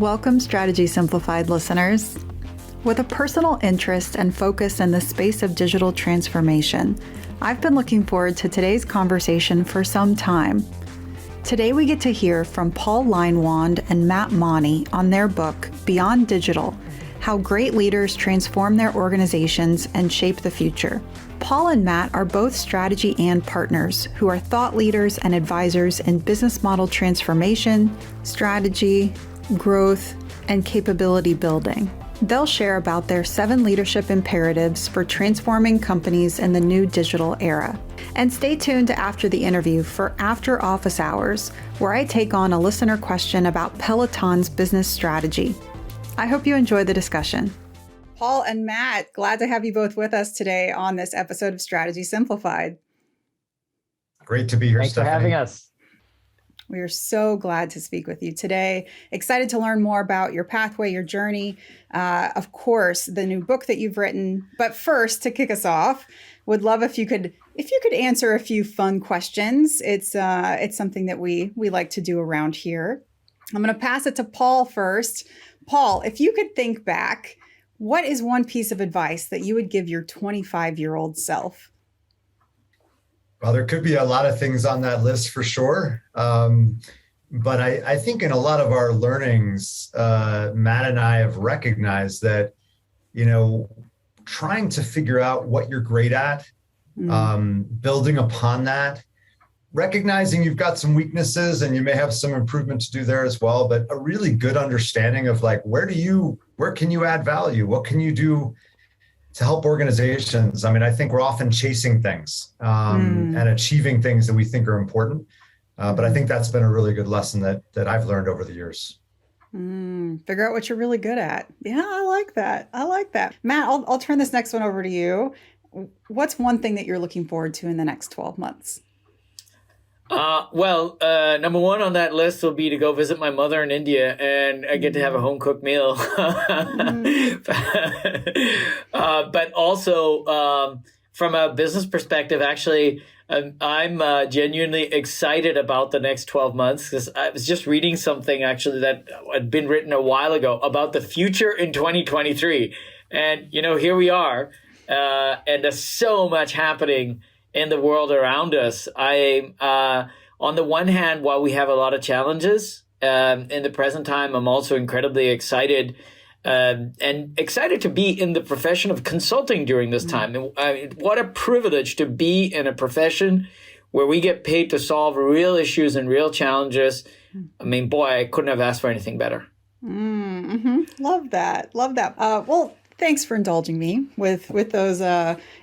Welcome, Strategy Simplified listeners. With a personal interest and focus in the space of digital transformation, I've been looking forward to today's conversation for some time. Today we get to hear from Paul Leinwand and Matt Monty on their book, Beyond Digital: How Great Leaders Transform Their Organizations and Shape the Future. Paul and Matt are both strategy and partners who are thought leaders and advisors in business model transformation, strategy, growth, and capability building. They'll share about their 7 leadership imperatives for transforming companies in the new digital era. And stay tuned after the interview for After Office Hours, where I take on a listener question about Peloton's business strategy. I hope you enjoy the discussion. Paul and Matt, glad to have you both with us today on this episode of Strategy Simplified. Great to be here, Thanks Stephanie. for having us. We are so glad to speak with you today. Excited to learn more about your pathway, your journey, of course, the new book that you've written. But first, to kick us off, would love if you could answer a few fun questions. It's something that we like to do around here. I'm going to pass it to Paul first. Paul, if you could think back, what is one piece of advice that you would give your 25-year-old self? Well, there could be a lot of things on that list for sure. But I think in a lot of our learnings, Matt and I have recognized that, trying to figure out what you're great at, building upon that, recognizing you've got some weaknesses and you may have some improvement to do there as well, but a really good understanding of where can you add value? What can you do to help organizations? I mean, I think we're often chasing things and achieving things that we think are important. But I think that's been a really good lesson that I've learned over the years. Figure out what you're really good at. Yeah, I like that. Matt, I'll turn this next one over to you. What's one thing that you're looking forward to in the next 12 months? Number one on that list will be to go visit my mother in India, and I get to have a home cooked meal. But also, from a business perspective, actually, I'm genuinely excited about the next 12 months, because I was just reading something actually that had been written a while ago about the future in 2023. And, here we are, and there's so much happening in the world around us. On the one hand, while we have a lot of challenges in the present time, I'm also incredibly excited and excited to be in the profession of consulting during this time. And what a privilege to be in a profession where we get paid to solve real issues and real challenges. I mean, boy, I couldn't have asked for anything better. Love that. Well, thanks for indulging me with those,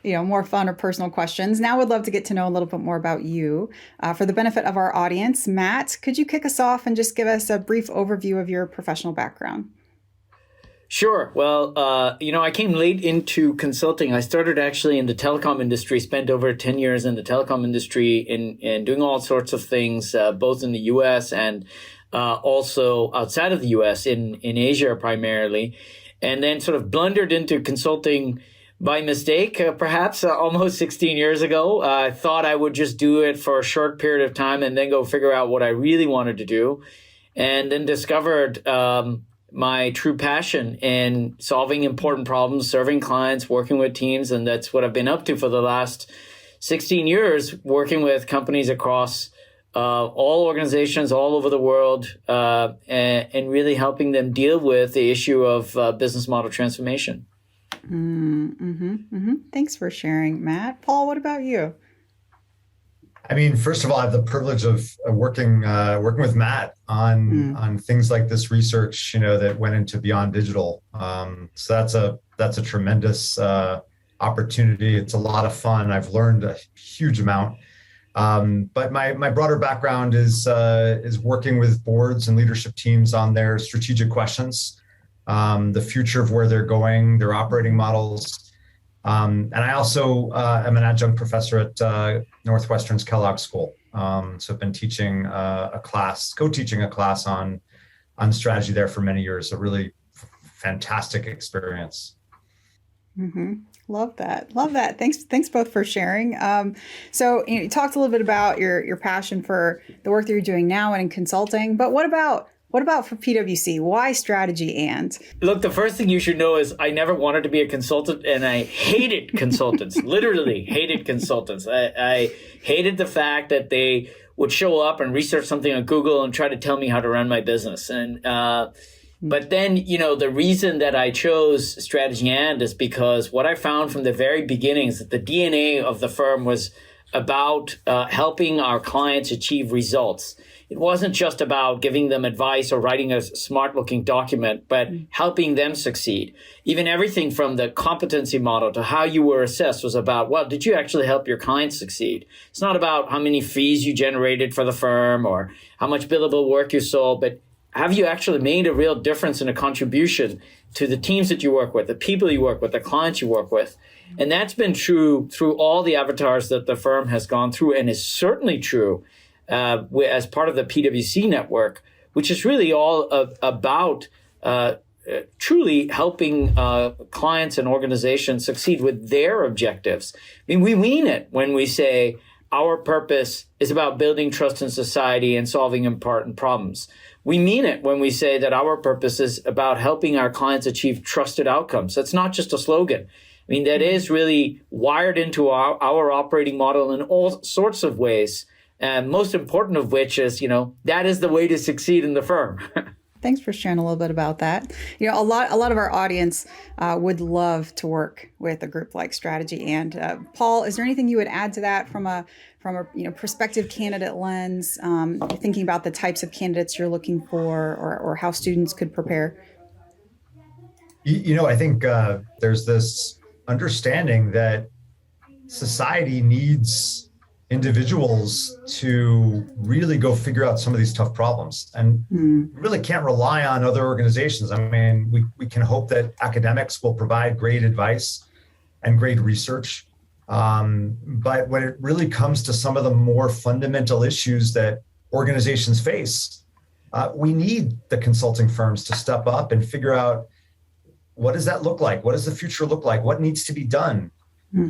more fun or personal questions. Now, I would love to get to know a little bit more about you. For the benefit of our audience, Matt, could you kick us off and just give us a brief overview of your professional background? Sure. Well, I came late into consulting. I started actually in the telecom industry, spent over 10 years in the telecom industry and doing all sorts of things, both in the U.S. and also outside of the U.S., in Asia primarily. And then sort of blundered into consulting by mistake, perhaps almost 16 years ago. I thought I would just do it for a short period of time and then go figure out what I really wanted to do. And then discovered my true passion in solving important problems, serving clients, working with teams. And that's what I've been up to for the last 16 years, working with companies across all organizations all over the world, and really helping them deal with the issue of business model transformation. Thanks for sharing, Matt. Paul, what about you? I mean, first of all, I have the privilege of working with Matt on things like this research, that went into Beyond Digital. So that's a tremendous opportunity. It's a lot of fun. I've learned a huge amount. But my broader background is working with boards and leadership teams on their strategic questions, the future of where they're going, their operating models. And I also am an adjunct professor at Northwestern's Kellogg School. So I've been teaching co-teaching a class on strategy there for many years. A really fantastic experience. Love that. Thanks both for sharing. So you talked a little bit about your passion for the work that you're doing now and in consulting, but what about What about for PwC? Why strategy and? Look, the first thing you should know is I never wanted to be a consultant, and I hated consultants, literally hated consultants. I hated the fact that they would show up and research something on Google and try to tell me how to run my business. And but then, the reason that I chose strategy and is because what I found from the very beginning is that the DNA of the firm was about helping our clients achieve results. It wasn't just about giving them advice or writing a smart-looking document, but helping them succeed. Even everything from the competency model to how you were assessed was about, well, did you actually help your clients succeed? It's not about how many fees you generated for the firm or how much billable work you sold, but have you actually made a real difference and a contribution to the teams that you work with, the people you work with, the clients you work with? And that's been true through all the avatars that the firm has gone through, and is certainly true as part of the PwC network, which is really all about truly helping clients and organizations succeed with their objectives. I mean, we mean it when we say our purpose is about building trust in society and solving important problems. We mean it when we say that our purpose is about helping our clients achieve trusted outcomes. That's not just a slogan. I mean, that is really wired into our operating model in all sorts of ways. And most important of which is, that is the way to succeed in the firm. Thanks for sharing a little bit about that. A lot of our audience would love to work with a group like Strategy. And Paul, is there anything you would add to that from a prospective candidate lens, thinking about the types of candidates you're looking for, or how students could prepare? I think there's this understanding that society needs individuals to really go figure out some of these tough problems, and really can't rely on other organizations. I mean, we can hope that academics will provide great advice and great research. But when it really comes to some of the more fundamental issues that organizations face, we need the consulting firms to step up and figure out, what does that look like? What does the future look like? What needs to be done?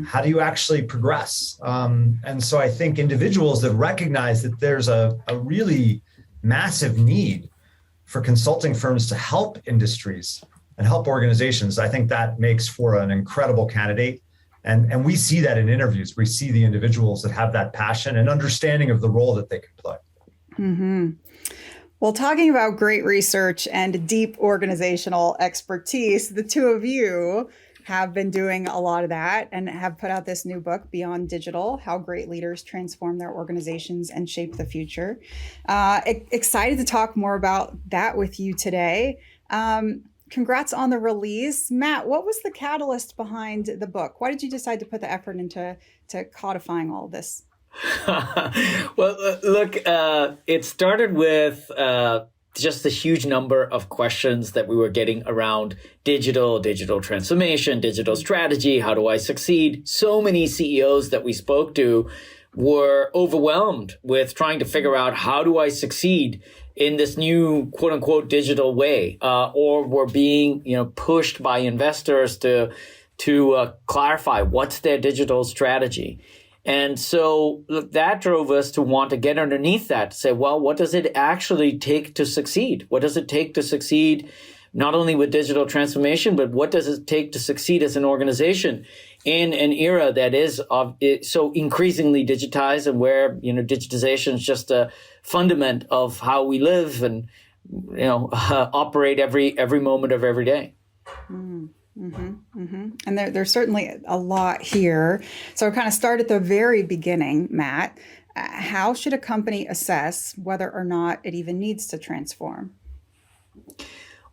How do you actually progress? And so I think individuals that recognize that there's a really massive need for consulting firms to help industries and help organizations, I think that makes for an incredible candidate. And we see that in interviews. We see the individuals that have that passion and understanding of the role that they can play. Mm-hmm. Well, talking about great research and deep organizational expertise, the two of you have been doing a lot of that and have put out this new book, Beyond Digital: How Great Leaders Transform Their Organizations and Shape the Future. Excited to talk more about that with you today. Congrats on the release. Matt, what was the catalyst behind the book? Why did you decide to put the effort into codifying all of this? Well, look, it started with just the huge number of questions that we were getting around digital transformation, digital strategy. How do I succeed? So many CEOs that we spoke to were overwhelmed with trying to figure out, how do I succeed in this new quote unquote digital way, or were being pushed by investors to clarify what's their digital strategy. And so that drove us to want to get underneath that, to say, well, what does it actually take to succeed? What does it take to succeed not only with digital transformation, but what does it take to succeed as an organization in an era that is so increasingly digitized, and where digitization is just a fundament of how we live and operate every moment of every day. Mm-hmm, mm-hmm. And there's certainly a lot here. So kind of start at the very beginning, Matt. How should a company assess whether or not it even needs to transform?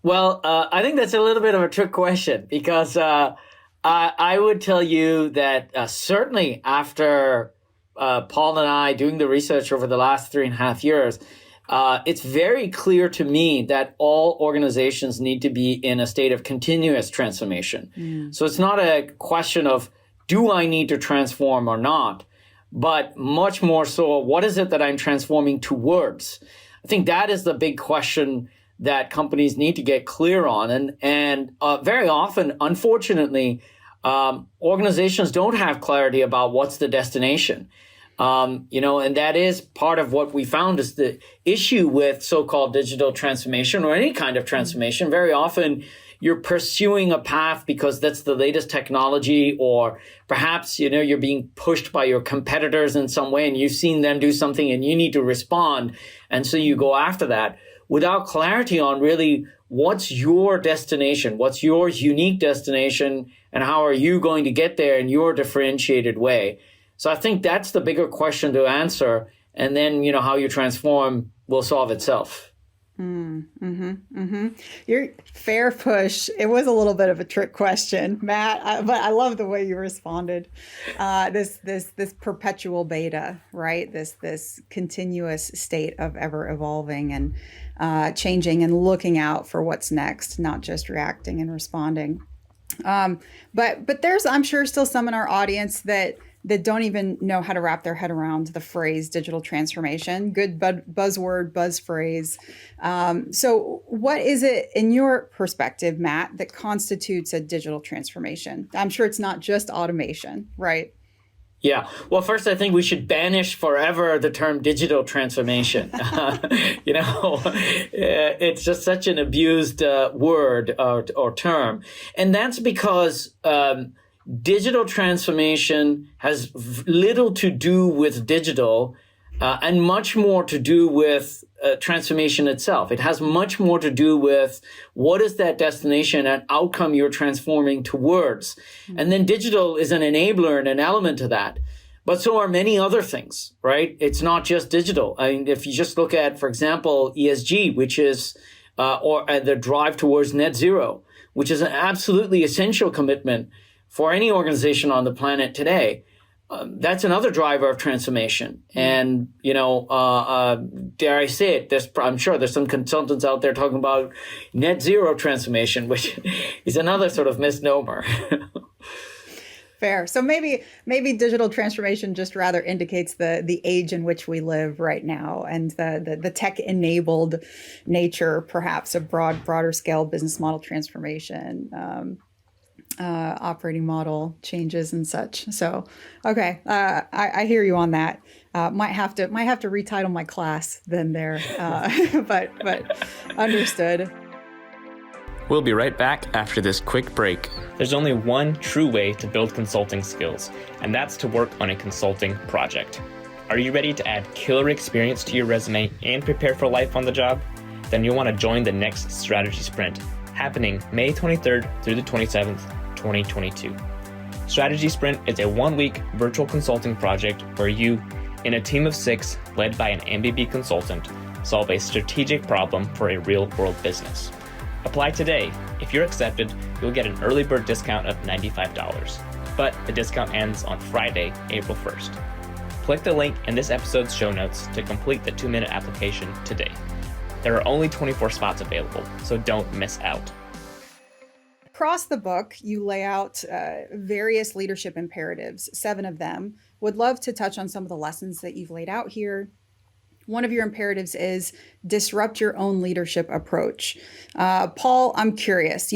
Well, I think that's a little bit of a trick question, because I would tell you that certainly after Paul and I doing the research over the last 3.5 years, it's very clear to me that all organizations need to be in a state of continuous transformation. So it's not a question of, do I need to transform or not, but much more so, what is it that I'm transforming towards? I think that is the big question that companies need to get clear on. And very often, unfortunately, organizations don't have clarity about what's the destination. And that is part of what we found is the issue with so-called digital transformation or any kind of transformation. Very often you're pursuing a path because that's the latest technology, or perhaps, you're being pushed by your competitors in some way and you've seen them do something and you need to respond. And so you go after that without clarity on really what's your destination, what's your unique destination, and how are you going to get there in your differentiated way. So I think that's the bigger question to answer. And then, how you transform will solve itself. Your fair push. It was a little bit of a trick question, Matt, but I love the way you responded. This perpetual beta, right? This continuous state of ever evolving and changing and looking out for what's next, not just reacting and responding. But there's, I'm sure, still some in our audience that don't even know how to wrap their head around the phrase digital transformation. Good buzzword, buzz phrase. So what is it, in your perspective, Matt, that constitutes a digital transformation? I'm sure it's not just automation, right? Yeah. Well, first, I think we should banish forever the term digital transformation. It's just such an abused word or term. And that's because digital transformation has little to do with digital and much more to do with transformation itself. It has much more to do with what is that destination and outcome you're transforming towards. And then digital is an enabler and an element to that. But so are many other things, right? It's not just digital. I mean, if you just look at, for example, ESG, which is or the drive towards net zero, which is an absolutely essential commitment for any organization on the planet today, that's another driver of transformation. And, dare I say it, I'm sure there's some consultants out there talking about net zero transformation, which is another sort of misnomer. Fair. So maybe digital transformation just rather indicates the age in which we live right now, and the tech-enabled nature, perhaps, of broader scale business model transformation. Operating model changes and such. So, okay, I hear you on that. Might have to retitle my class then there, but understood. We'll be right back after this quick break. There's only one true way to build consulting skills, and that's to work on a consulting project. Are you ready to add killer experience to your resume and prepare for life on the job? Then you'll want to join the next Strategy Sprint, happening May 23rd through the 27th, 2022. Strategy Sprint is a 1-week virtual consulting project where you, in a team of 6 led by an MBB consultant, solve a strategic problem for a real-world business. Apply today. If you're accepted, you'll get an early bird discount of $95, but the discount ends on Friday, April 1st. Click the link in this episode's show notes to complete the 2-minute application today. There are only 24 spots available, so don't miss out. Across the book, you lay out various leadership imperatives, 7 of them. Would love to touch on some of the lessons that you've laid out here. One of your imperatives is disrupt your own leadership approach. Paul, I'm curious.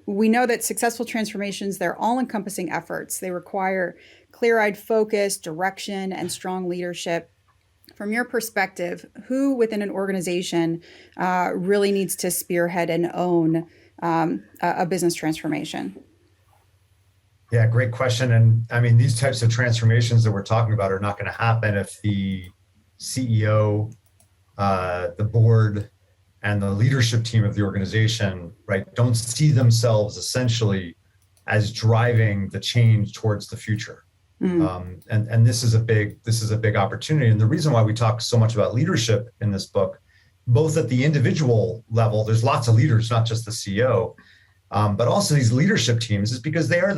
We know that successful transformations, they're all-encompassing efforts. They require clear-eyed focus, direction, and strong leadership. From your perspective, who within an organization really needs to spearhead and own a business transformation? Yeah, great question. And I mean, these types of transformations that we're talking about are not going to happen if the CEO, the board, and the leadership team of the organization, right, don't see themselves essentially as driving the change towards the future. And this is a big opportunity. And the reason why we talk so much about leadership in this book, both at the individual level, there's lots of leaders, not just the CEO, but also these leadership teams, is because they are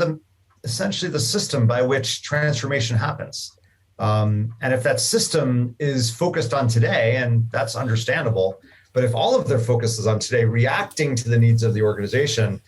essentially the system by which transformation happens. And if that system is focused on today, and that's understandable, but if all of their focus is on today, reacting to the needs of the organization,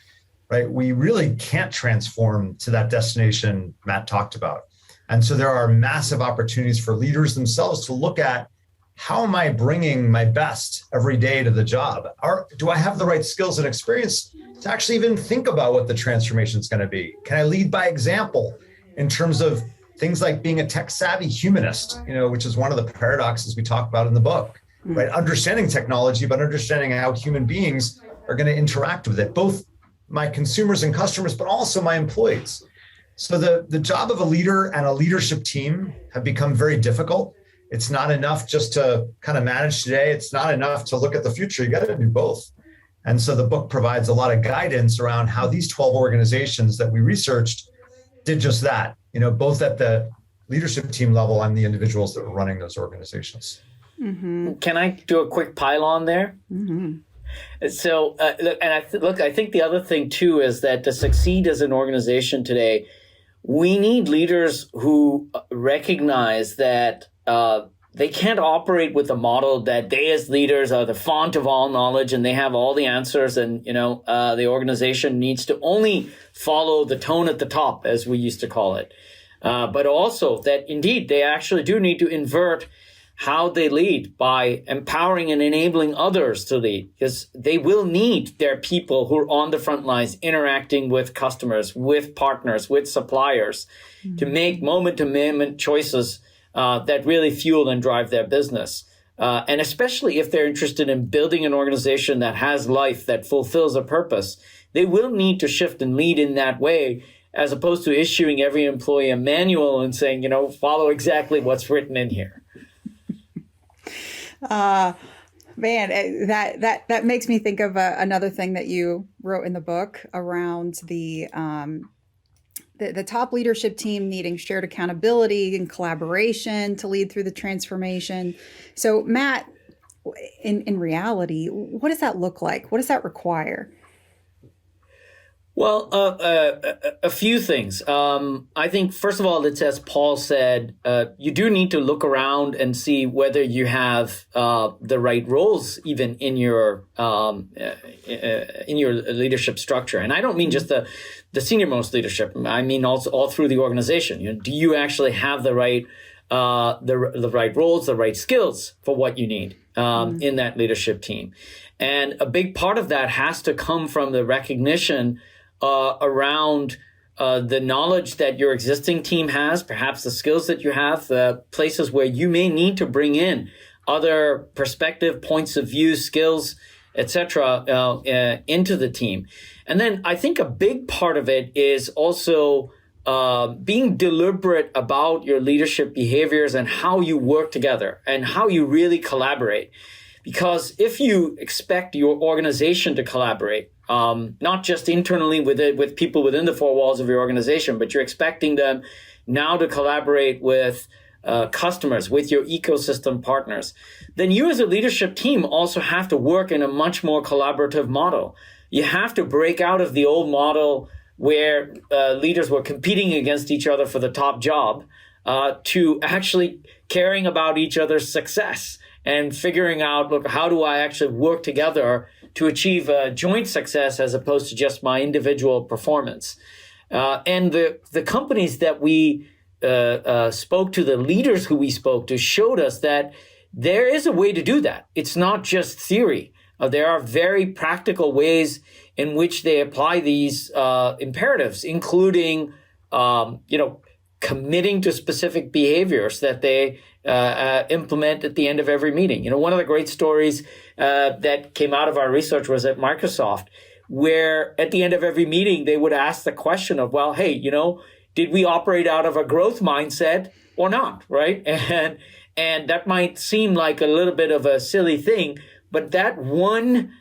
right, we really can't transform to that destination Matt talked about. And so there are massive opportunities for leaders themselves to look at, how am I bringing my best every day to the job? Or do I have the right skills and experience to actually even think about what the transformation is going to be? Can I lead by example in terms of things like being a tech savvy humanist, which is one of the paradoxes we talk about in the book, right? Understanding technology, but understanding how human beings are going to interact with it, both my consumers and customers, but also my employees. So the job of a leader and a leadership team have become very difficult. It's not enough just to kind of manage today. It's not enough to look at the future. You got to do both. And so the book provides a lot of guidance around how these 12 organizations that we researched did just that, both at the leadership team level and the individuals that were running those organizations. Mm-hmm. Can I do a quick pile-on there? Mm-hmm. So, I think the other thing too is that to succeed as an organization today, we need leaders who recognize that they can't operate with a model that they as leaders are the font of all knowledge and they have all the answers, and the organization needs to only follow the tone at the top, as we used to call it. But also that indeed they actually do need to invert how they lead by empowering and enabling others to lead, because they will need their people who are on the front lines interacting with customers, with partners, with suppliers to make moment-to-moment choices that really fuel and drive their business. And especially if they're interested in building an organization that has life, that fulfills a purpose, they will need to shift and lead in that way, as opposed to issuing every employee a manual and saying, follow exactly what's written in here. Man, that makes me think of another thing that you wrote in the book around the top leadership team needing shared accountability and collaboration to lead through the transformation. So, Matt, in reality, what does that look like? What does that require? Well, a few things. I think, first of all, it's as Paul said, you do need to look around and see whether you have the right roles even in your leadership structure. And I don't mean just the senior-most leadership. I mean also all through the organization. Do you actually have the right the right roles, the right skills for what you need in that leadership team? And a big part of that has to come from the recognition around the knowledge that your existing team has, perhaps the skills that you have, the places where you may need to bring in other perspective, points of view, skills, etc., into the team. And then I think a big part of it is also being deliberate about your leadership behaviors and how you work together and how you really collaborate. Because if you expect your organization to collaborate, not just internally with people within the four walls of your organization, but you're expecting them now to collaborate with customers, with your ecosystem partners, then you as a leadership team also have to work in a much more collaborative model. You have to break out of the old model where leaders were competing against each other for the top job to actually caring about each other's success and figuring out, look, how do I actually work together to achieve a joint success as opposed to just my individual performance? And the companies that we spoke to, the leaders who we spoke to, showed us that there is a way to do that. It's not just theory. There are very practical ways in which they apply these imperatives, including, committing to specific behaviors that they implement at the end of every meeting. One of the great stories that came out of our research was at Microsoft, where at the end of every meeting, they would ask the question of, well, hey, did we operate out of a growth mindset or not, right? And that might seem like a little bit of a silly thing, but that one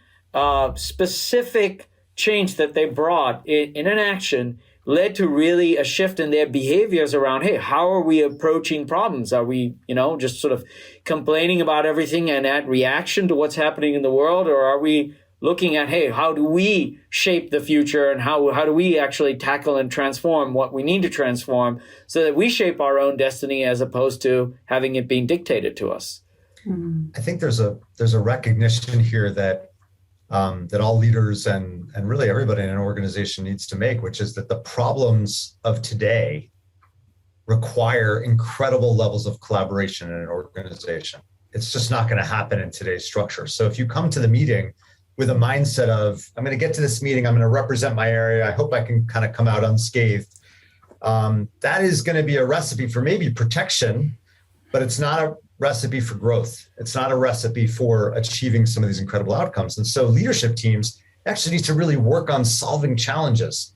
specific change that they brought in an action led to really a shift in their behaviors around, hey, how are we approaching problems? Are we, just sort of complaining about everything and add reaction to what's happening in the world? Or are we looking at, hey, how do we shape the future and how do we actually tackle and transform what we need to transform so that we shape our own destiny as opposed to having it being dictated to us? I think there's a recognition here that that all leaders and really everybody in an organization needs to make, which is that the problems of today require incredible levels of collaboration in an organization. It's just not going to happen in today's structure. So if you come to the meeting with a mindset of, I'm going to get to this meeting, I'm going to represent my area, I hope I can kind of come out unscathed, that is going to be a recipe for maybe protection, but it's not a recipe for growth. It's not a recipe for achieving some of these incredible outcomes. And so leadership teams actually need to really work on solving challenges,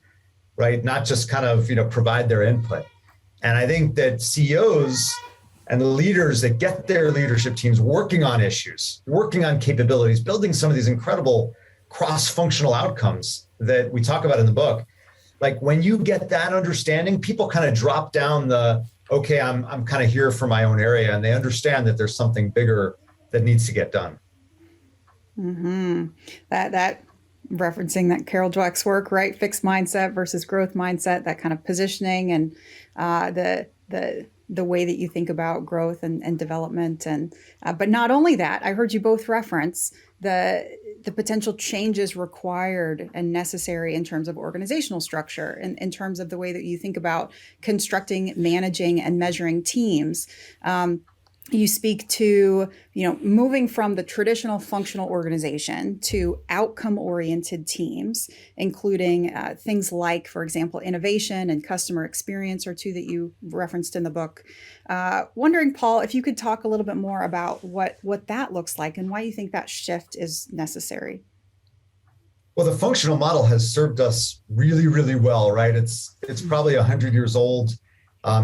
right? Not just kind of, provide their input. And I think that CEOs and the leaders that get their leadership teams working on issues, working on capabilities, building some of these incredible cross-functional outcomes that we talk about in the book. Like when you get that understanding, people kind of drop down okay, I'm kind of here for my own area, and they understand that there's something bigger that needs to get done. Mm-hmm. That referencing that Carol Dweck's work, right? Fixed mindset versus growth mindset, that kind of positioning and the way that you think about growth and development. And but not only that, I heard you both reference the potential changes required and necessary in terms of organizational structure and in terms of the way that you think about constructing, managing, and measuring teams. You speak to, moving from the traditional functional organization to outcome-oriented teams, including things like, for example, innovation and customer experience are two that you referenced in the book. Wondering, Paul, if you could talk a little bit more about what that looks like and why you think that shift is necessary. Well, the functional model has served us really, really well, right? It's probably 100 years old.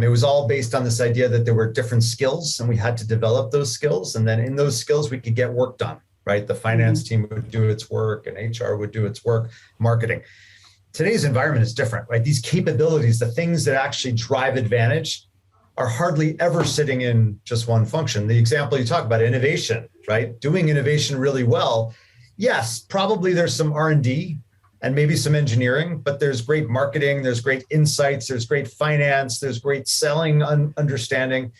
It was all based on this idea that there were different skills and we had to develop those skills. And then in those skills, we could get work done, right? The finance team would do its work and HR would do its work, marketing. Today's environment is different, right? These capabilities, the things that actually drive advantage are hardly ever sitting in just one function. The example you talk about, innovation, right? Doing innovation really well. Yes, probably there's some R&D and maybe some engineering, but there's great marketing, there's great insights, there's great finance, there's great selling understanding.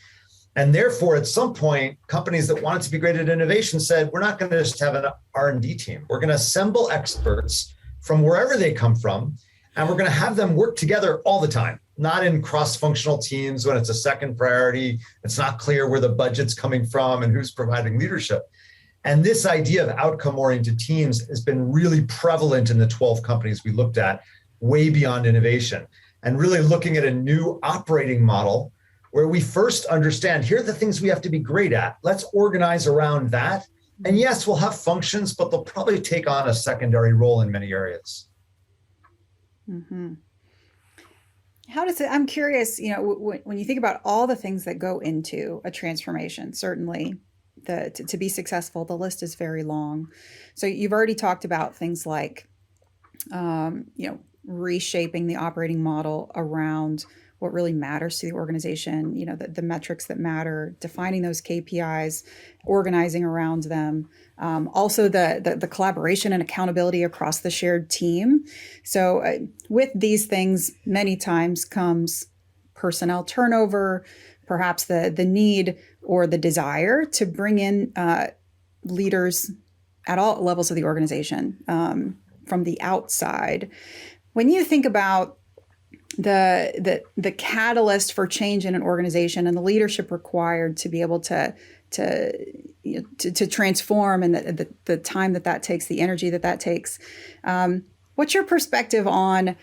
And therefore, at some point, companies that wanted to be great at innovation said, we're not going to just have an R&D team. We're going to assemble experts from wherever they come from, and we're going to have them work together all the time, not in cross-functional teams when it's a second priority. It's not clear where the budget's coming from and who's providing leadership. And this idea of outcome-oriented teams has been really prevalent in the 12 companies we looked at, way beyond innovation, and really looking at a new operating model where we first understand, here are the things we have to be great at. Let's organize around that. And yes, we'll have functions, but they'll probably take on a secondary role in many areas. Mm-hmm. How does it, I'm curious, when you think about all the things that go into a transformation, certainly to be successful, the list is very long. So you've already talked about things like, reshaping the operating model around what really matters to the organization, the metrics that matter, defining those KPIs, organizing around them. Also the collaboration and accountability across the shared team. So with these things, many times comes personnel turnover, perhaps the need or the desire to bring in leaders at all levels of the organization from the outside. When you think about the catalyst for change in an organization and the leadership required to be able to transform, and the time that takes, the energy that takes, what's your perspective on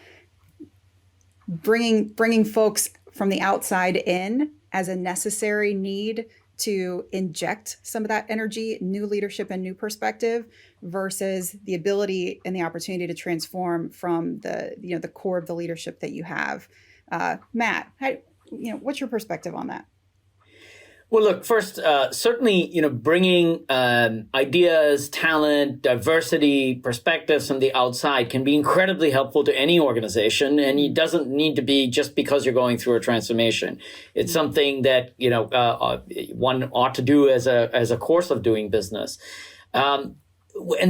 bringing folks from the outside in as a necessary need to inject some of that energy, new leadership and new perspective, versus the ability and the opportunity to transform from the core of the leadership that you have? Matt, what's your perspective on that? Well, look, first, certainly, bringing ideas, talent, diversity, perspectives from the outside can be incredibly helpful to any organization. And it doesn't need to be just because you're going through a transformation. It's something that, one ought to do as a course of doing business. And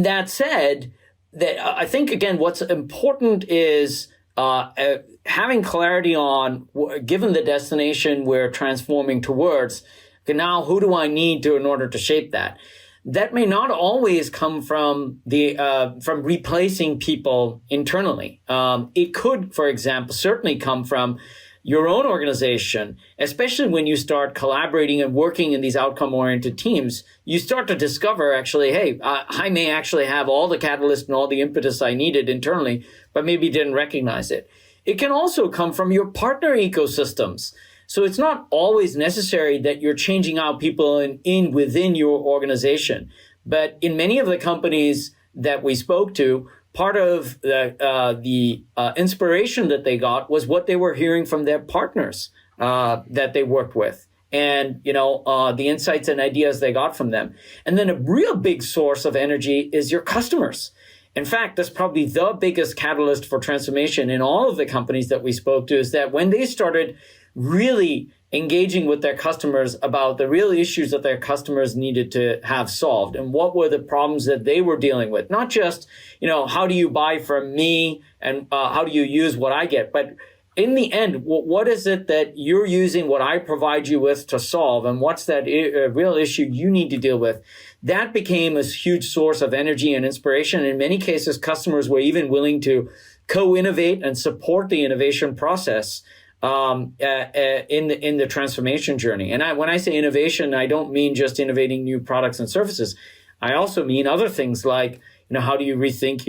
that said, that I think, again, what's important is having clarity on, given the destination we're transforming towards, now, who do I need in order to shape that? That may not always come from from replacing people internally. It could, for example, certainly come from your own organization, especially when you start collaborating and working in these outcome-oriented teams. You start to discover, actually, hey, I may actually have all the catalyst and all the impetus I needed internally, but maybe didn't recognize it. It can also come from your partner ecosystems. So it's not always necessary that you're changing out people within your organization. But in many of the companies that we spoke to, part of the inspiration that they got was what they were hearing from their partners that they worked with, and the insights and ideas they got from them. And then a real big source of energy is your customers. In fact, that's probably the biggest catalyst for transformation in all of the companies that we spoke to, is that when they started really engaging with their customers about the real issues that their customers needed to have solved and what were the problems that they were dealing with, not just, how do you buy from me and how do you use what I get, but in the end, what is it that you're using what I provide you with to solve, and what's that real issue you need to deal with? That became a huge source of energy and inspiration. In many cases, customers were even willing to co-innovate and support the innovation process in the transformation journey. And when I say innovation, I don't mean just innovating new products and services. I also mean other things like, how do you rethink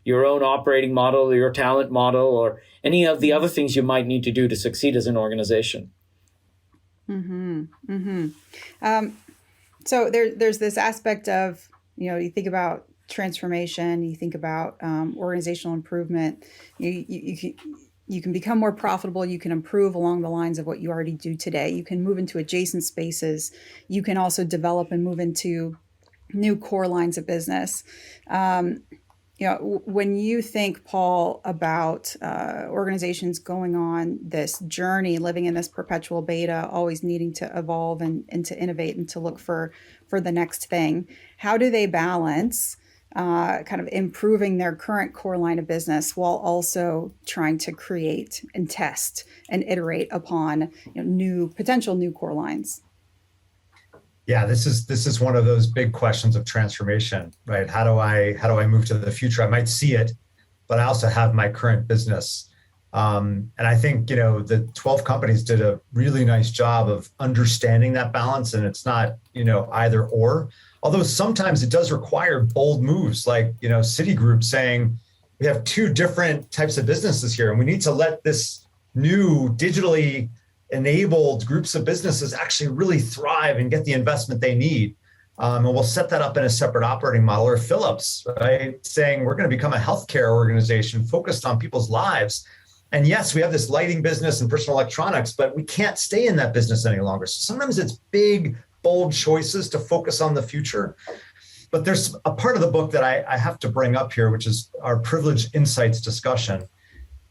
your own operating model, your talent model, or any of the other things you might need to do to succeed as an organization. Mm-hmm. Mm-hmm. So there's this aspect of, you think about transformation, you think about organizational improvement, you can become more profitable, you can improve along the lines of what you already do today, you can move into adjacent spaces, you can also develop and move into new core lines of business. When you think, Paul, about organizations going on this journey, living in this perpetual beta, always needing to evolve and to innovate and to look for the next thing, how do they balance kind of improving their current core line of business while also trying to create and test and iterate upon potential new core lines? Yeah, this is one of those big questions of transformation, right? How do I move to the future? I might see it, but I also have my current business. And I think, the 12 companies did a really nice job of understanding that balance. And it's not, either or, although sometimes it does require bold moves, like, Citigroup saying, we have two different types of businesses here, and we need to let this new digitally enabled groups of businesses actually really thrive and get the investment they need. And we'll set that up in a separate operating model. Or Philips, right, saying we're going to become a healthcare organization focused on people's lives. And yes, we have this lighting business and personal electronics, but we can't stay in that business any longer. So sometimes it's big, bold choices to focus on the future. But there's a part of the book that I have to bring up here, which is our privileged insights discussion.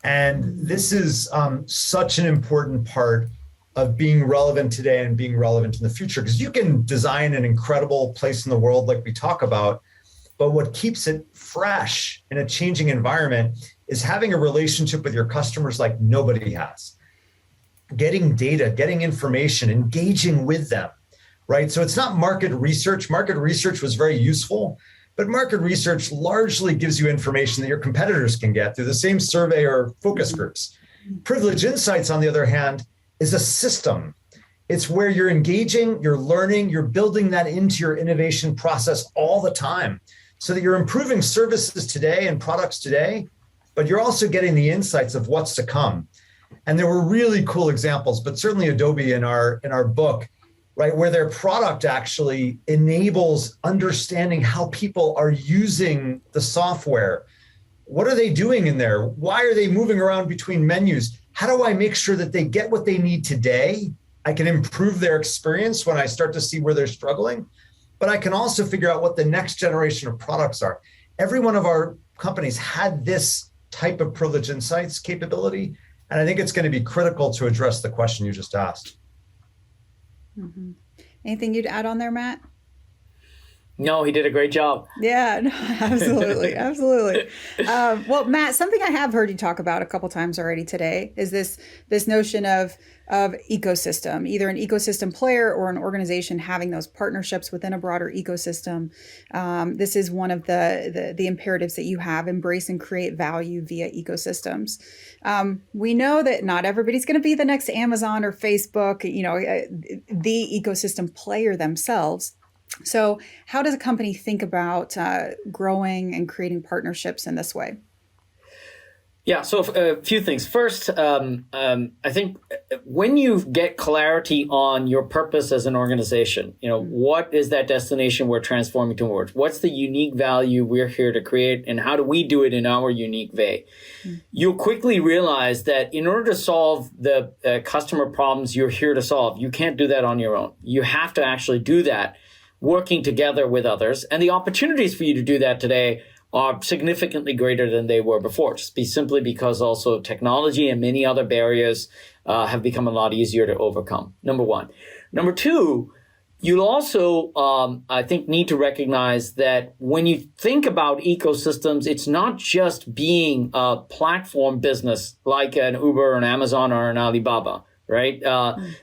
And this is such an important part of being relevant today and being relevant in the future, because you can design an incredible place in the world like we talk about, but what keeps it fresh in a changing environment is having a relationship with your customers like nobody has. Getting data, getting information, engaging with them, right? So it's not market research. Market research was very useful, but market research largely gives you information that your competitors can get through the same survey or focus groups. Privileged insights, on the other hand, is a system. It's where you're engaging, you're learning, you're building that into your innovation process all the time so that you're improving services today and products today, but you're also getting the insights of what's to come. And there were really cool examples, but certainly Adobe in our book, right, where their product actually enables understanding how people are using the software. What are they doing in there? Why are they moving around between menus? How do I make sure that they get what they need today? I can improve their experience when I start to see where they're struggling, but I can also figure out what the next generation of products are. Every one of our companies had this type of privileged insights capability, and I think it's going to be critical to address the question you just asked. Mm-hmm. Anything you'd add on there, Matt? No, he did a great job. Yeah, no, absolutely. Absolutely. Well, Matt, something I have heard you talk about a couple times already today is this notion of ecosystem, either an ecosystem player or an organization having those partnerships within a broader ecosystem. This is one of the imperatives that you have: embrace and create value via ecosystems. We know that not everybody's going to be the next Amazon or Facebook, the ecosystem player themselves. So how does a company think about growing and creating partnerships in this way? Yeah, so a few things. First, I think when you get clarity on your purpose as an organization, what is that destination we're transforming towards? What's the unique value we're here to create, and how do we do it in our unique way? You'll quickly realize that in order to solve the customer problems you're here to solve, you can't do that on your own. You have to actually do that working together with others. And the opportunities for you to do that today are significantly greater than they were before, simply because also technology and many other barriers have become a lot easier to overcome, number one. Number two, you'll also, I think, need to recognize that when you think about ecosystems, it's not just being a platform business like an Uber, an Amazon, or an Alibaba, right?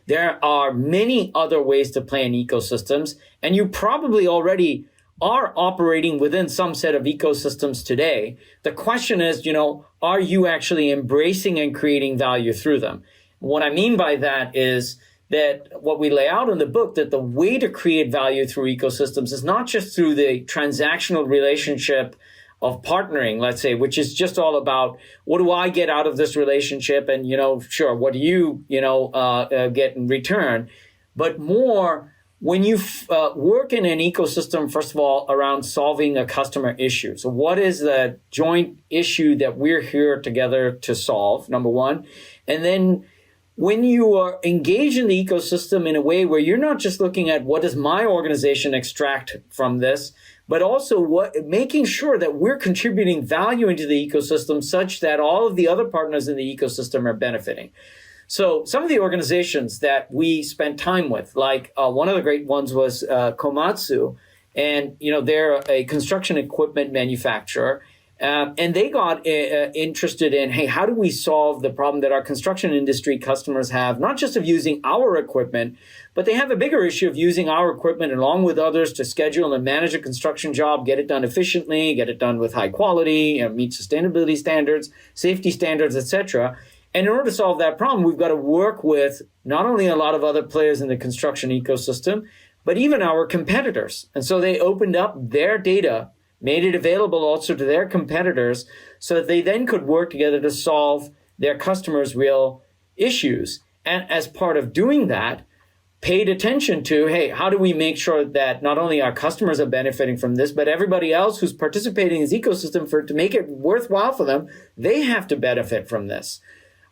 There are many other ways to play in ecosystems, and you probably already are operating within some set of ecosystems today. The question is, are you actually embracing and creating value through them? What I mean by that is that what we lay out in the book, that the way to create value through ecosystems is not just through the transactional relationship of partnering, let's say, which is just all about what do I get out of this relationship, and sure, what do you get in return, but more when you work in an ecosystem, first of all, around solving a customer issue. So what is the joint issue that we're here together to solve, number one? And then when you are engaged in the ecosystem in a way where you're not just looking at what does my organization extract from this, but also making sure that we're contributing value into the ecosystem such that all of the other partners in the ecosystem are benefiting. So some of the organizations that we spent time with, like one of the great ones was Komatsu, and they're a construction equipment manufacturer, and they got interested in, hey, how do we solve the problem that our construction industry customers have, not just of using our equipment, but they have a bigger issue of using our equipment along with others to schedule and manage a construction job, get it done efficiently, get it done with high quality, meet sustainability standards, safety standards, etc. And in order to solve that problem, we've got to work with not only a lot of other players in the construction ecosystem, but even our competitors. And so they opened up their data, made it available also to their competitors, so that they then could work together to solve their customers' real issues. And as part of doing that, paid attention to, hey, how do we make sure that not only our customers are benefiting from this, but everybody else who's participating in this ecosystem, to make it worthwhile for them, they have to benefit from this.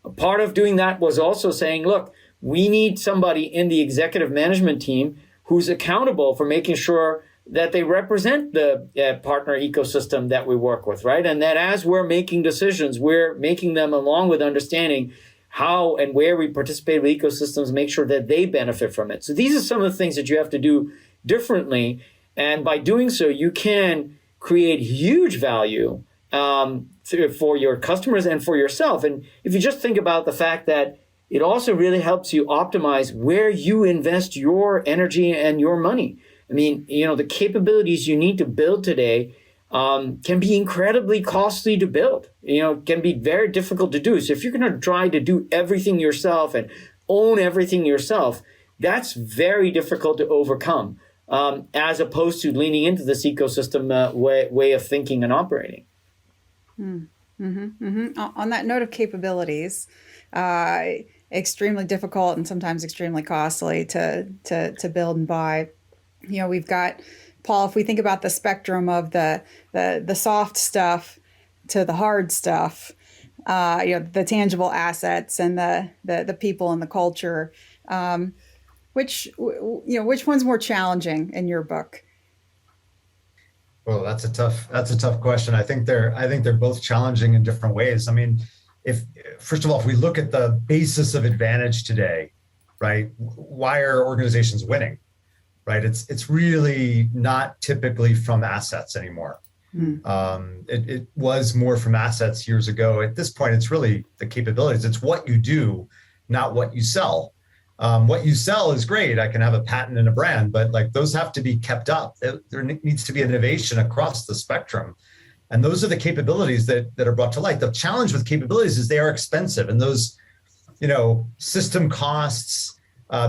A part of doing that was also saying, look, we need somebody in the executive management team who's accountable for making sure that they represent the partner ecosystem that we work with, right? And that as we're making decisions, we're making them along with understanding how and where we participate with ecosystems, make sure that they benefit from it. So these are some of the things that you have to do differently. And by doing so, you can create huge value for your customers and for yourself. And if you just think about the fact that it also really helps you optimize where you invest your energy and your money. I mean, the capabilities you need to build today can be incredibly costly to build, can be very difficult to do. So if you're going to try to do everything yourself and own everything yourself, that's very difficult to overcome, as opposed to leaning into this ecosystem way of thinking and operating. On that note of capabilities, extremely difficult and sometimes extremely costly to build and buy. We've got, Paul, if we think about the spectrum of the soft stuff to the hard stuff, the tangible assets and the people and the culture, which one's more challenging in your book? Well, that's a tough question. I think they're both challenging in different ways. I mean, first of all, if we look at the basis of advantage today, right? Why are organizations winning? Right? It's really not typically from assets anymore. It was more from assets years ago. At this point, it's really the capabilities. It's what you do, not what you sell. What you sell is great. I can have a patent and a brand, but those have to be kept up. There needs to be innovation across the spectrum. And those are the capabilities that are brought to light. The challenge with capabilities is they are expensive, and those, system costs,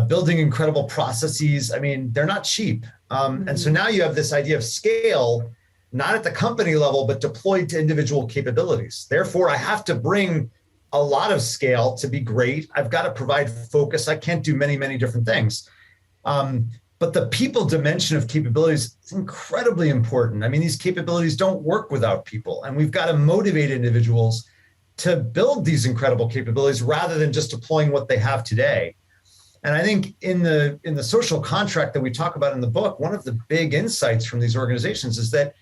building incredible processes, I mean, they're not cheap. And so now you have this idea of scale, not at the company level, but deployed to individual capabilities. Therefore, I have to bring a lot of scale to be great. I've got to provide focus. I can't do many, many different things. But the people dimension of capabilities is incredibly important. I mean, these capabilities don't work without people, and we've got to motivate individuals to build these incredible capabilities rather than just deploying what they have today. And I think in the social contract that we talk about in the book, one of the big insights from these organizations is that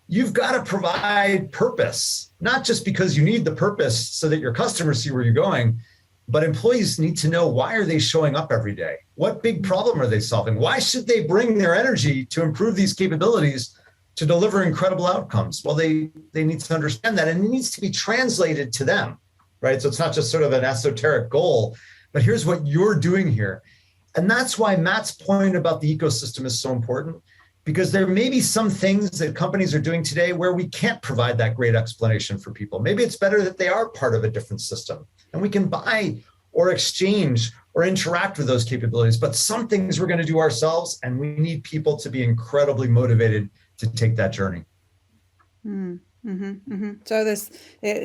you've got to provide purpose, not just because you need the purpose so that your customers see where you're going, but employees need to know, why are they showing up every day? What big problem are they solving? Why should they bring their energy to improve these capabilities to deliver incredible outcomes? Well, they need to understand that, and it needs to be translated to them, right? So it's not just sort of an esoteric goal, but here's what you're doing here. And that's why Matt's point about the ecosystem is so important, because there may be some things that companies are doing today where we can't provide that great explanation for people. Maybe it's better that they are part of a different system and we can buy or exchange or interact with those capabilities. But some things we're going to do ourselves, and we need people to be incredibly motivated to take that journey. So this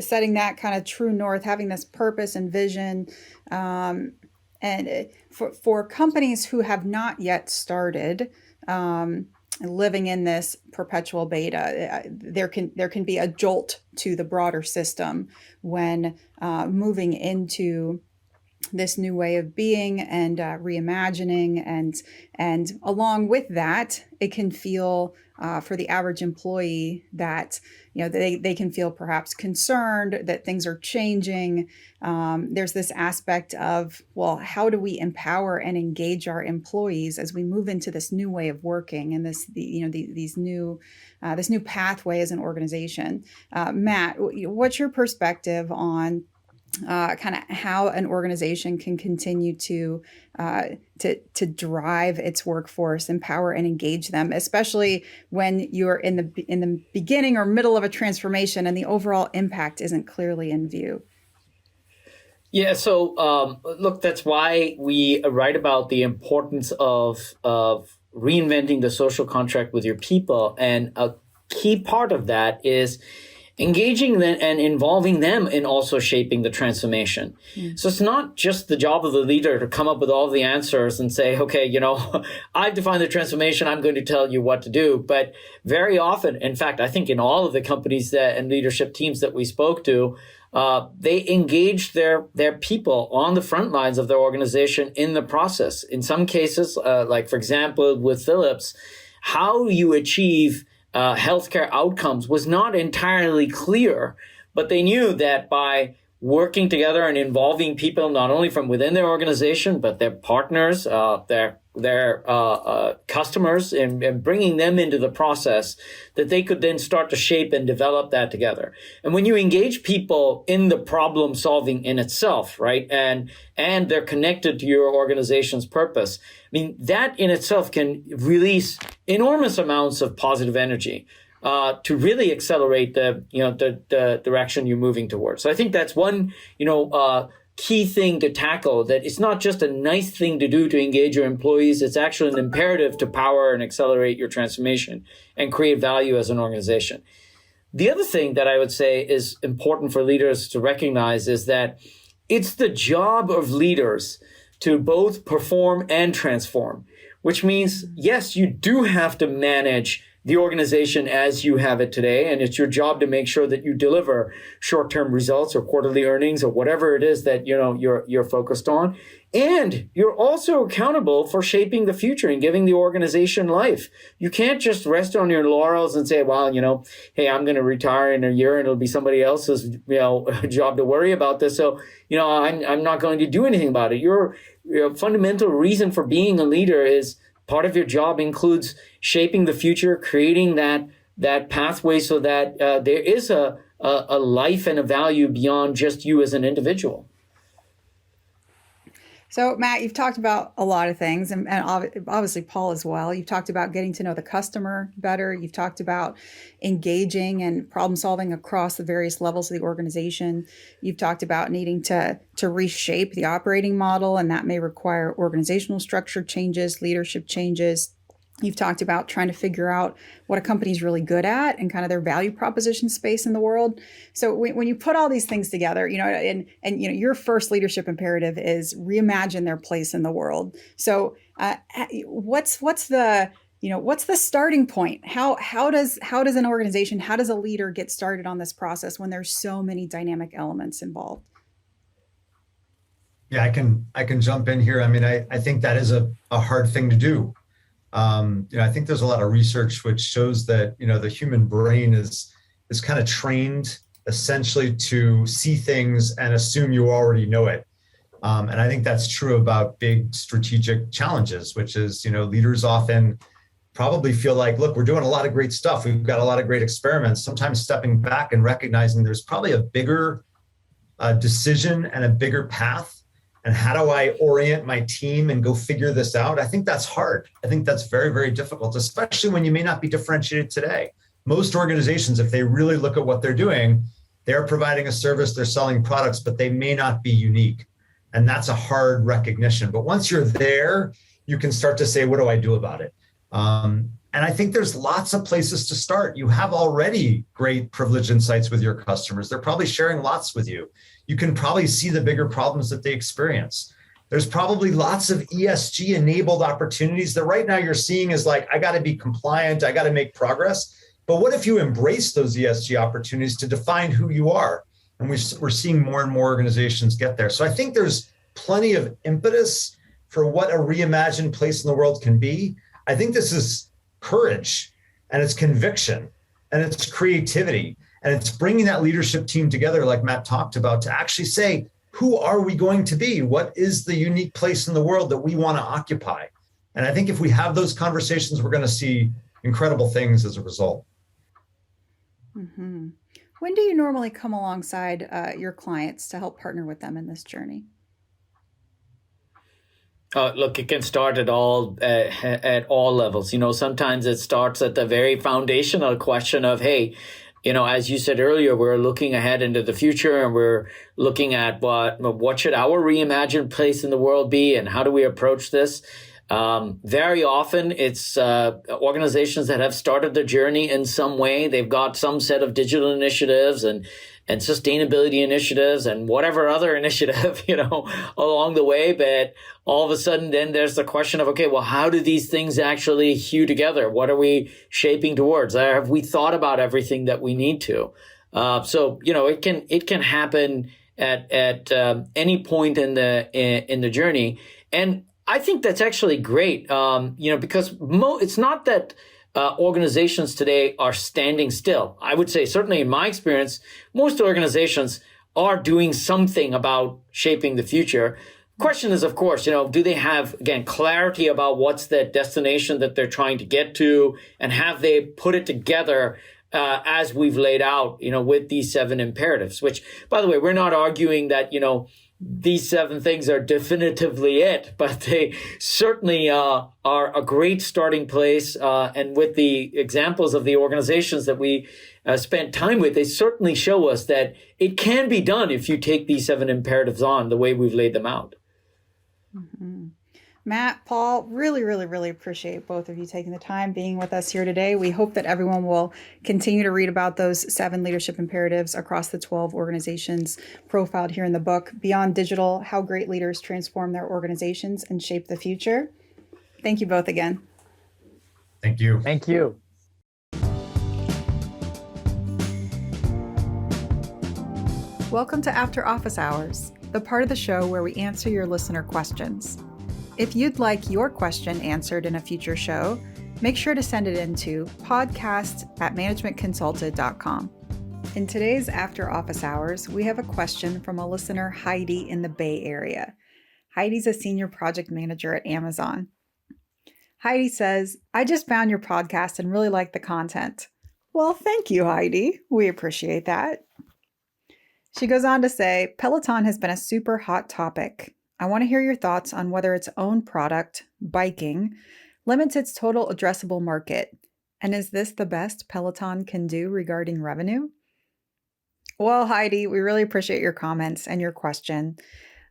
setting that kind of true north, having this purpose and vision, and for companies who have not yet started living in this perpetual beta, there can be a jolt to the broader system when moving into this new way of being and reimagining, and along with that, it can feel for the average employee that they can feel perhaps concerned that things are changing. There's this aspect of, well, how do we empower and engage our employees as we move into this new way of working and this new pathway as an organization? Matt, what's your perspective on kind of how an organization can continue to drive its workforce, empower and engage them, especially when you're in the beginning or middle of a transformation and the overall impact isn't clearly in view? Yeah, so look, that's why we write about the importance of reinventing the social contract with your people, and a key part of that is engaging them and involving them in also shaping the transformation. So it's not just the job of the leader to come up with all the answers and say, okay, I've defined the transformation, I'm going to tell you what to do. But very often, in fact, I think in all of the companies and leadership teams that we spoke to, they engaged their people on the front lines of their organization in the process. In some cases, like for example, with Philips, how you achieve healthcare outcomes was not entirely clear, but they knew that by working together and involving people not only from within their organization, but their partners, their customers, and bringing them into the process, that they could then start to shape and develop that together. And when you engage people in the problem solving in itself, right, and they're connected to your organization's purpose, I mean, that in itself can release enormous amounts of positive energy to really accelerate the direction you're moving towards. So I think that's one, key thing to tackle, that it's not just a nice thing to do to engage your employees. It's actually an imperative to power and accelerate your transformation and create value as an organization. The other thing that I would say is important for leaders to recognize is that it's the job of leaders to both perform and transform, which means, yes, you do have to manage the organization as you have it today, and it's your job to make sure that you deliver short-term results or quarterly earnings or whatever it is that you're focused on. And you're also accountable for shaping the future and giving the organization life. You can't just rest on your laurels and say, well, hey, I'm going to retire in a year and it'll be somebody else's job to worry about this. So, I'm not going to do anything about it. Your fundamental reason for being a leader is part of your job includes shaping the future, creating that pathway so that there is a life and a value beyond just you as an individual. So, Matt, you've talked about a lot of things, and obviously Paul as well. You've talked about getting to know the customer better. You've talked about engaging and problem solving across the various levels of the organization. You've talked about needing to reshape the operating model, and that may require organizational structure changes, leadership changes, You've talked about trying to figure out what a company's really good at and kind of their value proposition space in the world. So when you put all these things together, your first leadership imperative is reimagine their place in the world. So what's the starting point? How does an organization, how does a leader get started on this process when there's so many dynamic elements involved? Yeah, I can jump in here. I mean, I think that is a hard thing to do. I think there's a lot of research which shows that, the human brain is kind of trained essentially to see things and assume you already know it. And I think that's true about big strategic challenges, which is, leaders often probably feel like, look, we're doing a lot of great stuff. We've got a lot of great experiments, sometimes stepping back and recognizing there's probably a bigger decision and a bigger path. And how do I orient my team and go figure this out? I think that's hard. I think that's very, very difficult, especially when you may not be differentiated today. Most organizations, if they really look at what they're doing, they're providing a service, they're selling products, but they may not be unique. And that's a hard recognition. But once you're there, you can start to say, what do I do about it? And I think there's lots of places to start. You have already great privileged insights with your customers. They're probably sharing lots with you. You can probably see the bigger problems that they experience. There's probably lots of ESG enabled opportunities that right now you're seeing as like, I got to be compliant, I got to make progress. But what if you embrace those ESG opportunities to define who you are? And we're seeing more and more organizations get there. So I think there's plenty of impetus for what a reimagined place in the world can be. I think this is courage, and it's conviction, and it's creativity, and it's bringing that leadership team together, like Matt talked about, to actually say, who are we going to be? What is the unique place in the world that we want to occupy? And I think if we have those conversations, we're going to see incredible things as a result. Mm-hmm. When do you normally come alongside your clients to help partner with them in this journey? Look, it can start at all levels. Sometimes it starts at the very foundational question of, hey, as you said earlier, we're looking ahead into the future, and we're looking at what should our reimagined place in the world be, and how do we approach this? Very often it's organizations that have started their journey in some way. They've got some set of digital initiatives and sustainability initiatives and whatever other initiative, along the way. But all of a sudden, then there's the question of, okay, well, how do these things actually hew together? What are we shaping towards? Have we thought about everything that we need to? So it can happen at any point in the journey. And I think that's actually great, because it's not that organizations today are standing still. I would say, certainly in my experience, most organizations are doing something about shaping the future. Question is, of course, do they have, again, clarity about what's the destination that they're trying to get to, and have they put it together as we've laid out, with these 7 imperatives, which, by the way, we're not arguing that, these 7 things are definitively it, but they certainly are a great starting place. And with the examples of the organizations that we spent time with, they certainly show us that it can be done if you take these 7 imperatives on the way we've laid them out. Mm-hmm. Matt, Paul, really, really, really appreciate both of you taking the time being with us here today. We hope that everyone will continue to read about those 7 leadership imperatives across the 12 organizations profiled here in the book, Beyond Digital: How Great Leaders Transform Their Organizations and Shape the Future. Thank you both again. Thank you. Thank you. Welcome to After Office Hours, the part of the show where we answer your listener questions. If you'd like your question answered in a future show, make sure to send it in to podcast@managementconsulted.com. In today's After Office Hours, we have a question from a listener, Heidi, in the Bay Area. Heidi's a senior project manager at Amazon. Heidi says, I just found your podcast and really like the content. Well, thank you, Heidi. We appreciate that. She goes on to say, Peloton has been a super hot topic. I want to hear your thoughts on whether its own product, biking, limits its total addressable market. And is this the best Peloton can do regarding revenue? Well, Heidi, we really appreciate your comments and your question.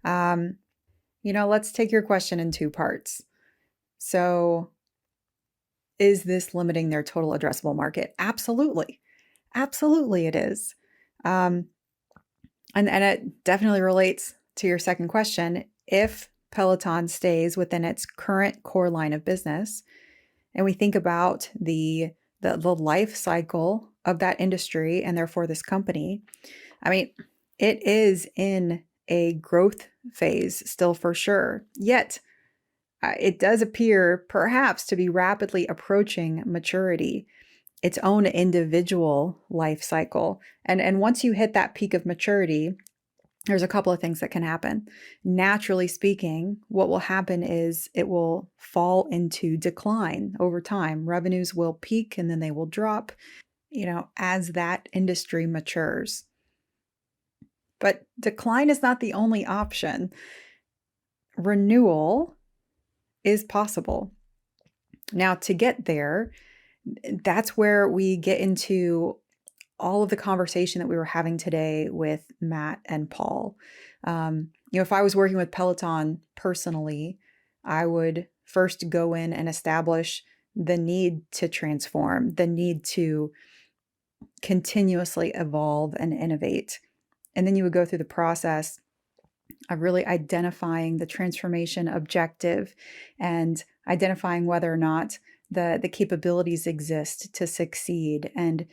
Let's take your question in 2 parts. So is this limiting their total addressable market? Absolutely. Absolutely it is. And it definitely relates to your second question. If Peloton stays within its current core line of business, and we think about the life cycle of that industry and therefore this company, I mean, it is in a growth phase still for sure. Yet, it does appear perhaps to be rapidly approaching maturity, its own individual life cycle. And once you hit that peak of maturity, there's a couple of things that can happen. Naturally speaking, what will happen is it will fall into decline over time. Revenues will peak and then they will drop, as that industry matures. But decline is not the only option. Renewal is possible. Now, to get there, that's where we get into all of the conversation that we were having today with Matt and Paul. If I was working with Peloton personally, I would first go in and establish the need to transform, the need to continuously evolve and innovate. And then you would go through the process of really identifying the transformation objective and identifying whether or not the capabilities exist to succeed, and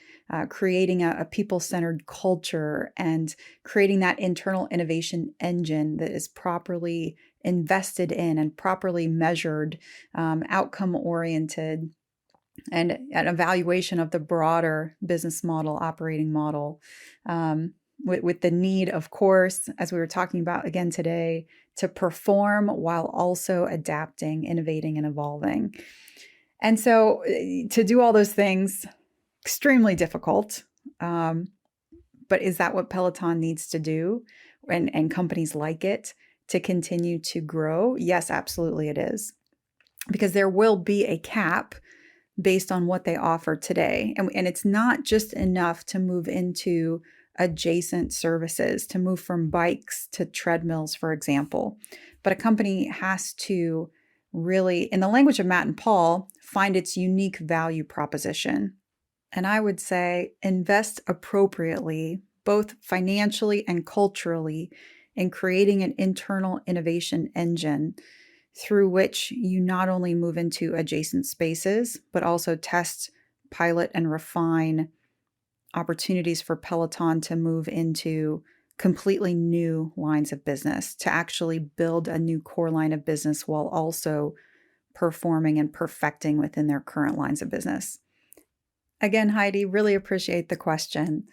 creating a people-centered culture and creating that internal innovation engine that is properly invested in and properly measured, outcome-oriented, and an evaluation of the broader business model, operating model, with the need, of course, as we were talking about again today, to perform while also adapting, innovating, and evolving. And so to do all those things, extremely difficult. But is that what Peloton needs to do, and companies like it, to continue to grow? Yes, absolutely it is. Because there will be a cap based on what they offer today. And it's not just enough to move into adjacent services, to move from bikes to treadmills, for example. But a company has to really, in the language of Matt and Paul, find its unique value proposition. And I would say invest appropriately, both financially and culturally, in creating an internal innovation engine through which you not only move into adjacent spaces, but also test, pilot, and refine opportunities for Peloton to move into completely new lines of business, to actually build a new core line of business while also performing and perfecting within their current lines of business. Again, Heidi, really appreciate the question.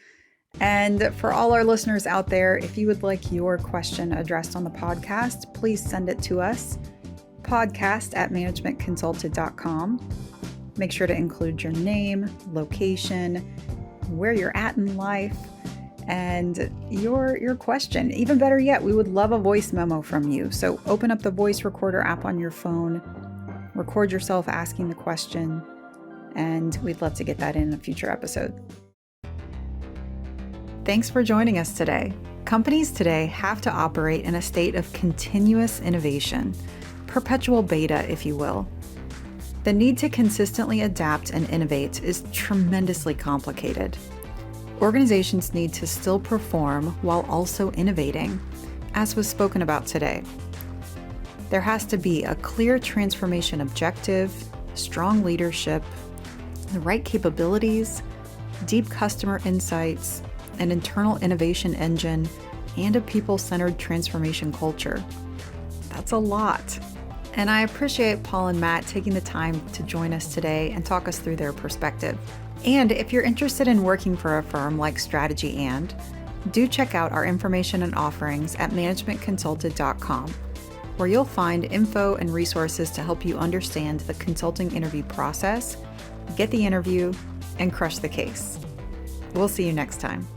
And for all our listeners out there, if you would like your question addressed on the podcast, please send it to us, podcast@managementconsulted.com. Make sure to include your name, location, where you're at in life, and your question. Even better yet, we would love a voice memo from you. So open up the voice recorder app on your phone, record yourself asking the question, and we'd love to get that in a future episode. Thanks for joining us today. Companies today have to operate in a state of continuous innovation, perpetual beta, if you will. The need to consistently adapt and innovate is tremendously complicated. Organizations need to still perform while also innovating, as was spoken about today. There has to be a clear transformation objective, strong leadership, the right capabilities, deep customer insights, an internal innovation engine, and a people-centered transformation culture. That's a lot. And I appreciate Paul and Matt taking the time to join us today and talk us through their perspective. And if you're interested in working for a firm like Strategy And, do check out our information and offerings at managementconsulted.com, where you'll find info and resources to help you understand the consulting interview process, get the interview, and crush the case. We'll see you next time.